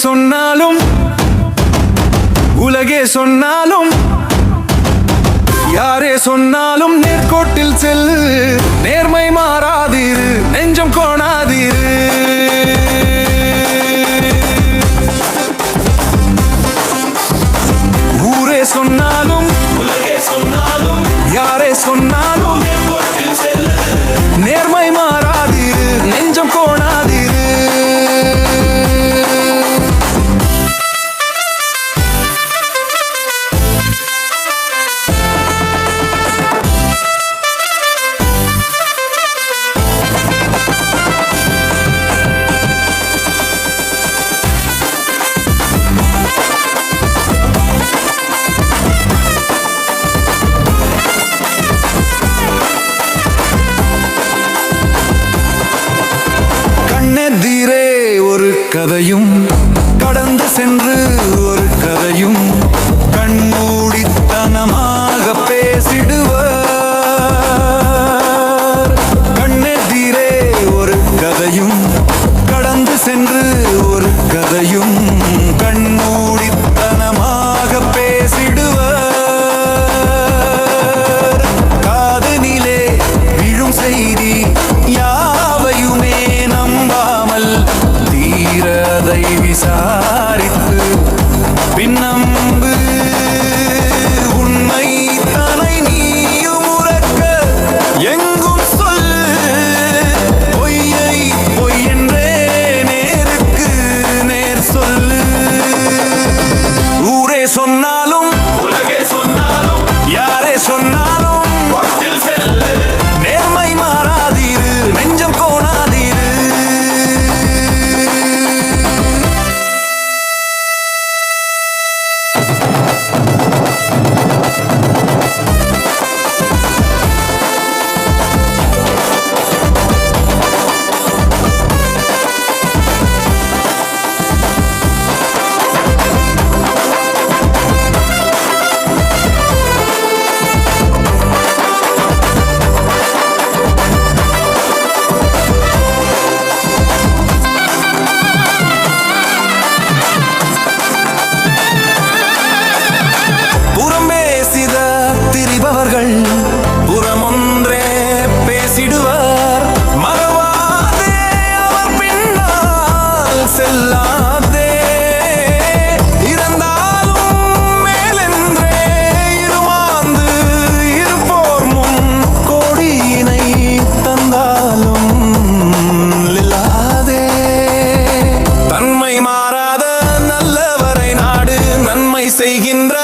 சொன்னாலும் உலகே சொன்னாலும் யாரே சொன்னாலும் நேர்கோட்டில் செல்லு, நேர்மை மாறாதீரு, நெஞ்சம் கோணாதீரு. ஊரே சொன்னாலும் உலகே சொன்னாலும் யாரே சொன்னாலும் நேர்மை மாறாதீரு, நெஞ்சம் கோணாதீரு. கண்ணெதிரே ஒரு கதையும் கடந்து சென்று ஒரு கதையும் கண்மூடித்தனமாக பேசிடுவர். கண்ணெதிரே ஒரு கதையும் கடந்து சென்று ஒரு கதையும் கண்மூடித்தனமாக பேசிடுவர். காதனிலே விழும் செய்தி யாவையுமே நம்பாமல் தீரதை விசாரித்து பின்னம்பு. உண்மை தனை நீயும் உறக்க எங்கும் சொல், பொய்யை பொய்யென்றே நேருக்கு நேர் சொல்லு. ஊரே சொன்னாலும் உலகே சொன்னாலும் யாரே சொன்னாலும் நேர்மை மாறாதீரு, நெஞ்சம் கோணாதீரு. திரிபவர்கள் புறமொன்றே பேசிடுவர். மறவாதே அவர் பின்னால் செல்லாதே. இறந்தாலும் மேலென்றே இருமாந்து இருப்போர் முன் கோடியினை தந்தாலும் இல்லாதே. தன்மை மாறாத நல்லவரை நாடு, நன்மை செய்கின்ற